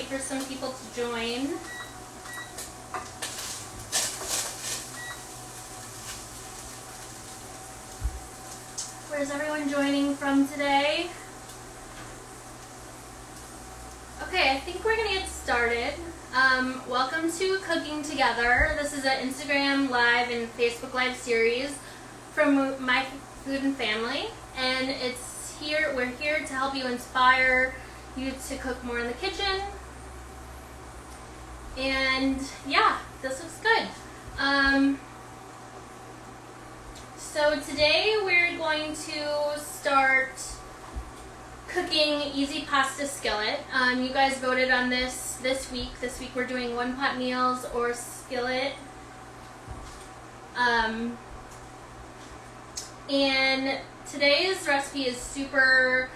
wait for some people to join. Where's everyone joining from today? Okay, I think we're gonna get started. Welcome to Cooking Together. This is an Instagram Live and Facebook Live series from My Food and Family, and we're here to help you inspire you to cook more in the kitchen. And yeah, this looks good. So today we're going to start cooking easy pasta skillet. You guys voted on this week. This week we're doing one pot meals or skillet. And today's recipe is super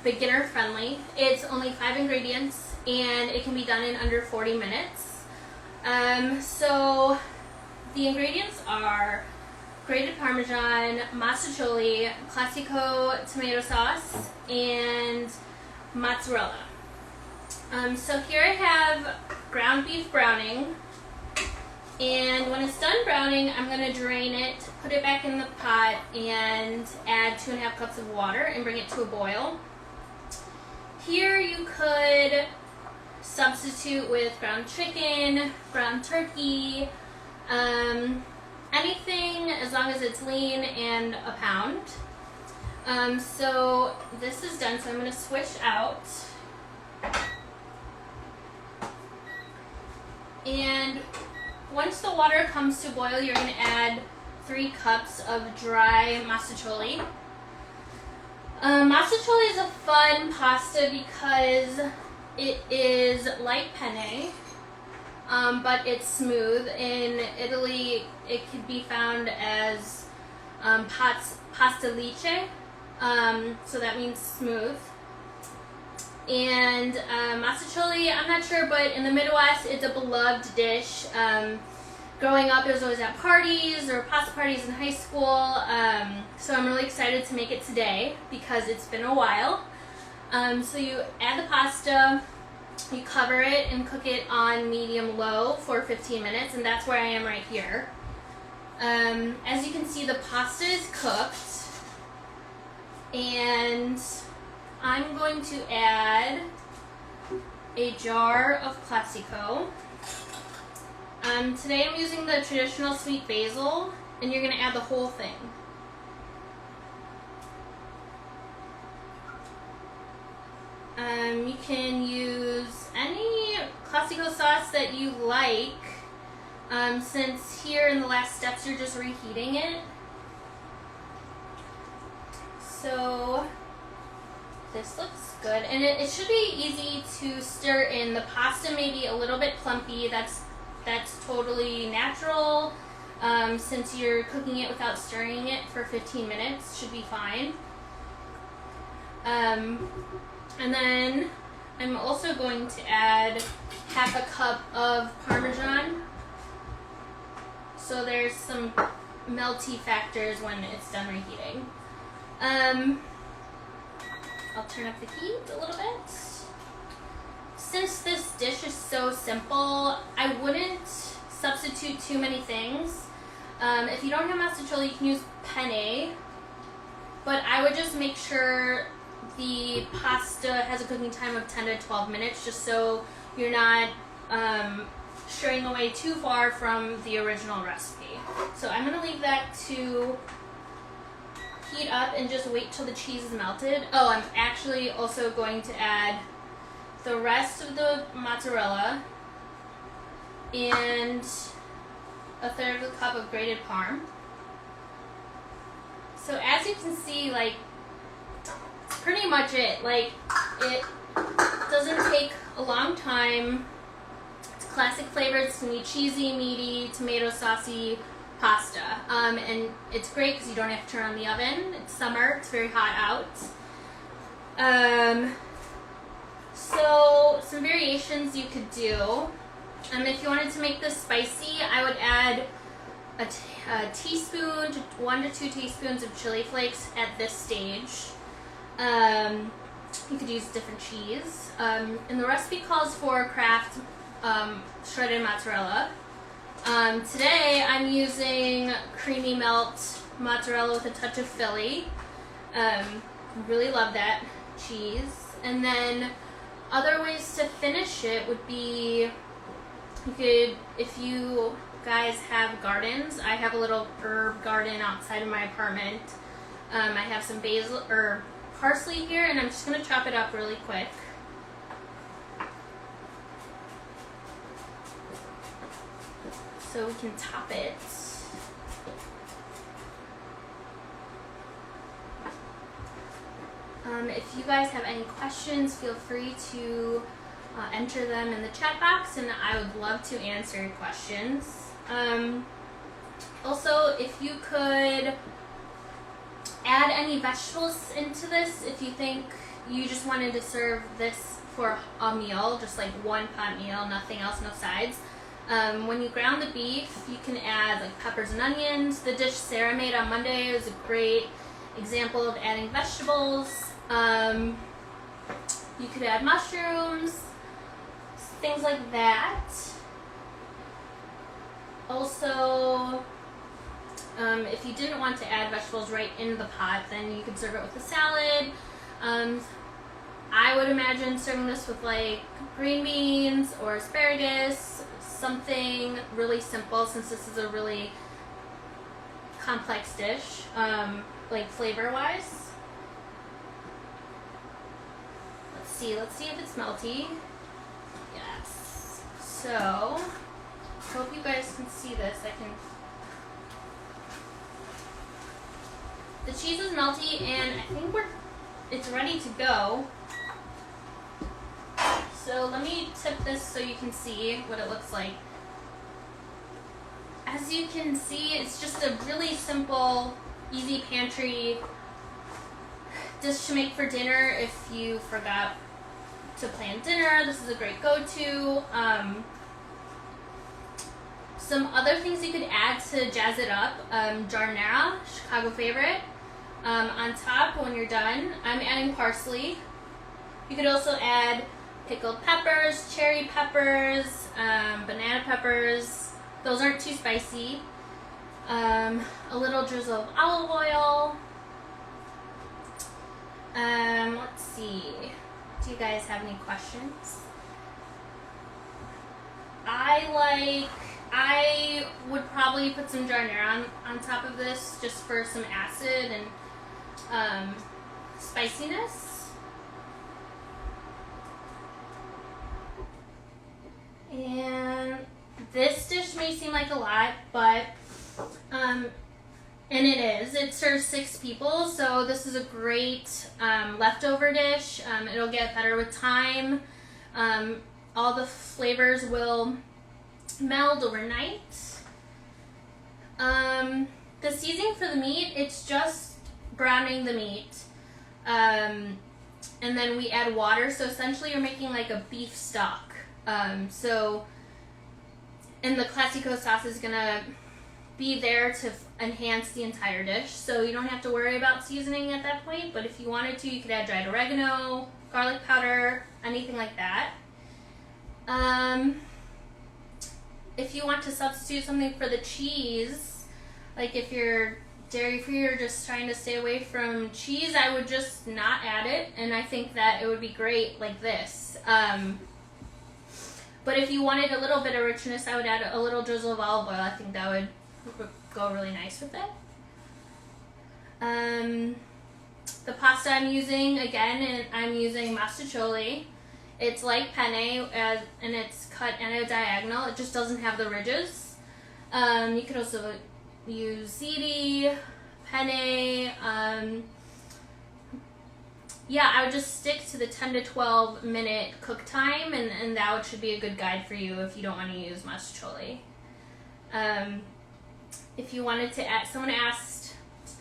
beginner friendly. It's only 5 ingredients and it can be done in under 40 minutes. So the ingredients are grated Parmesan, mozzarella, classico tomato sauce, and mozzarella. So here I have ground beef browning, and when it's done browning, I'm going to drain it, put it back in the pot, and add 2.5 cups of water and bring it to a boil. Here you could substitute with ground chicken, ground turkey, anything as long as it's lean and a pound. So this is done, so I'm going to switch out. And once the water comes to boil, you're going to add 3 cups of dry mozzarella. Mozzarella is a fun pasta because it is like penne. But it's smooth. In Italy, it could be found as pasta lice, so that means smooth. And mozzarella, I'm not sure, but in the Midwest, it's a beloved dish. Growing up, it was always at parties or pasta parties in high school, so I'm really excited to make it today because it's been a while. So you add the pasta. You cover it and cook it on medium-low for 15 minutes, and that's where I am right here. As you can see, the pasta is cooked, and I'm going to add a jar of classico. Today I'm using the traditional sweet basil, and you're going to add the whole thing. You can use any classico sauce that you like, since here in the last steps you're just reheating it. So this looks good, and it should be easy to stir in. The pasta may be a little bit clumpy. That's totally natural. Since you're cooking it without stirring it for 15 minutes, should be fine. And then I'm also going to add 1/2 cup of Parmesan. So there's some melty factors when it's done reheating. I'll turn up the heat a little bit. Since this dish is so simple, I wouldn't substitute too many things. If you don't have mozzarella, you can use penne, but I would just make sure the pasta has a cooking time of 10 to 12 minutes, just so you're not straying away too far from the original recipe. So I'm going to leave that to heat up and just wait till the cheese is melted. Oh, I'm actually also going to add the rest of the mozzarella and 1/3 of a cup of grated parm. So as you can see, like, pretty much it. Like, it doesn't take a long time. It's classic flavor. It's gonna be cheesy, meaty, tomato saucy pasta. And it's great because you don't have to turn on the oven. It's summer. It's very hot out. So some variations you could do. If you wanted to make this spicy, I would add a teaspoon to 1 to 2 teaspoons of chili flakes at this stage. You could use different cheese. And the recipe calls for Kraft shredded mozzarella. Today I'm using creamy melt mozzarella with a touch of Philly. Really love that cheese. And then other ways to finish it would be, you could, if you guys have gardens, I have a little herb garden outside of my apartment. I have some basil or parsley here, and I'm just going to chop it up really quick. So we can top it. If you guys have any questions, feel free to enter them in the chat box, and I would love to answer your questions. Also, if you could add any vegetables into this, if you think you just wanted to serve this for a meal, just like one pot meal, nothing else, no sides. When you ground the beef, you can add like peppers and onions. The dish Sarah made on Monday was a great example of adding vegetables. You could add mushrooms, things like that. Also, if you didn't want to add vegetables right in the pot, then you could serve it with a salad. I would imagine serving this with like green beans or asparagus, something really simple, since this is a really complex dish, like flavor-wise. Let's see if it's melty. Yes. So, hope you guys can see this. The cheese is melty, and I think it's ready to go. So let me tip this so you can see what it looks like. As you can see, it's just a really simple, easy pantry dish to make for dinner if you forgot to plan dinner. This is a great go-to. Some other things you could add to jazz it up. Giardiniera, Chicago favorite. On top, when you're done, I'm adding parsley. You could also add pickled peppers, cherry peppers, banana peppers. Those aren't too spicy. A little drizzle of olive oil. Let's see. Do you guys have any questions? I would probably put some giardiniera on top of this just for some acid and spiciness. And this dish may seem like a lot, but and it is. It serves 6 people, so this is a great leftover dish. It'll get better with time. All the flavors will meld overnight. The seasoning for the meat, it's just browning the meat. And then we add water, so essentially you're making like a beef stock. And the Classico sauce is gonna be there to enhance the entire dish, so you don't have to worry about seasoning at that point. But if you wanted to, you could add dried oregano, garlic powder, anything like that. If you want to substitute something for the cheese, like if you're dairy-free or just trying to stay away from cheese, I would just not add it, and I think that it would be great like this. But if you wanted a little bit of richness, I would add a little drizzle of olive oil. I think that would go really nice with it. The pasta I'm using, again, I'm using mostaccioli. It's like penne, and it's cut at a diagonal. It just doesn't have the ridges. You could also use ziti, penne. Yeah, I would just stick to the 10 to 12 minute cook time, and that should be a good guide for you if you don't want to use mostaccioli. If you wanted to add, someone asked,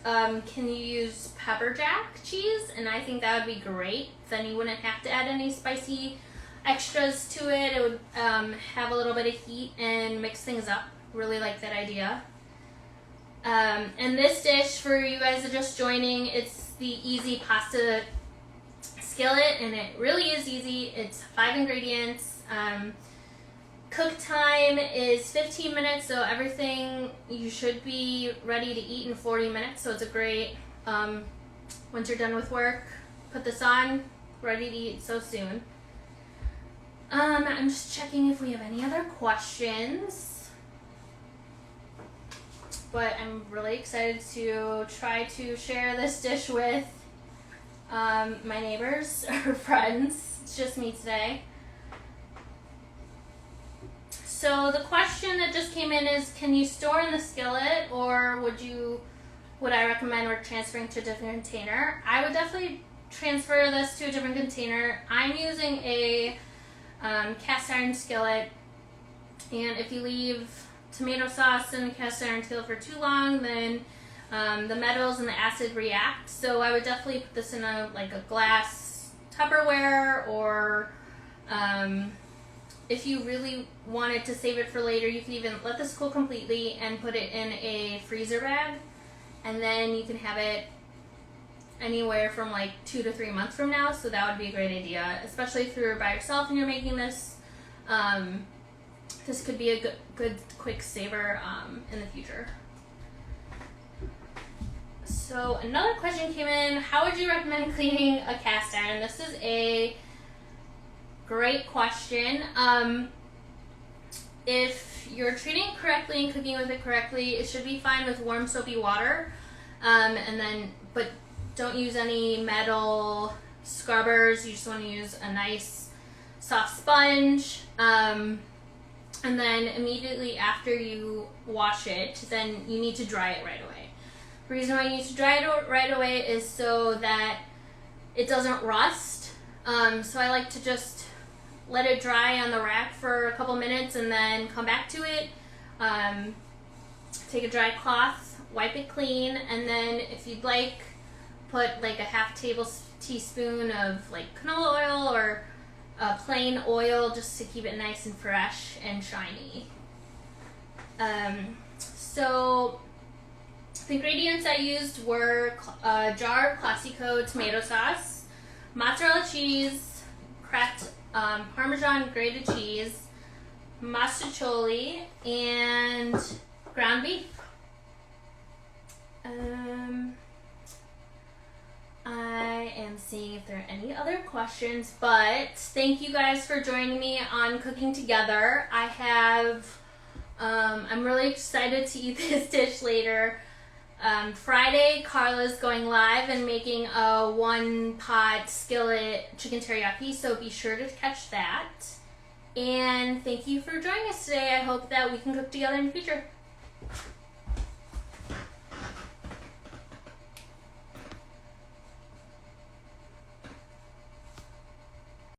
can you use pepper jack cheese? And I think that would be great. Then you wouldn't have to add any spicy extras to it. It would have a little bit of heat and mix things up. Really like that idea. And this dish, for you guys that are just joining, it's the easy pasta skillet, and it really is easy. It's 5 ingredients. Cook time is 15 minutes, so everything you should be ready to eat in 40 minutes. So it's a great, once you're done with work, put this on, ready to eat so soon. I'm just checking if we have any other questions. But I'm really excited to try to share this dish with my neighbors or friends. It's just me today. So the question that just came in is, can you store in the skillet, or would I recommend we're transferring to a different container? I would definitely transfer this to a different container. I'm using a cast iron skillet, and if you leave tomato sauce in a cast iron skillet for too long, then the metals and the acid react. So I would definitely put this in a glass Tupperware, or if you really wanted to save it for later, you can even let this cool completely and put it in a freezer bag, and then you can have it anywhere from 2 to 3 months from now. So that would be a great idea, especially if you're by yourself and you're making this. This could be a good quick saver in the future. So another question came in: how would you recommend cleaning a cast iron? This is a great question. If you're treating it correctly and cooking with it correctly, it should be fine with warm soapy water. But don't use any metal scrubbers. You just want to use a nice soft sponge. And then immediately after you wash it, then you need to dry it right away. The reason why you need to dry it right away is so that it doesn't rust. So I like to just let it dry on the rack for a couple minutes and then come back to it. Take a dry cloth, wipe it clean, and then if you'd like, put a half teaspoon of canola oil or plain oil, just to keep it nice and fresh and shiny. So the ingredients I used were a jar of Classico tomato sauce, mozzarella cheese, Kraft Parmesan grated cheese, mostaccioli, and ground beef. I am seeing if there are any other questions, but thank you guys for joining me on Cooking Together. I'm really excited to eat this dish later. Friday, Carla's going live and making a 1-pot skillet chicken teriyaki, so be sure to catch that. And thank you for joining us today. I hope that we can cook together in the future.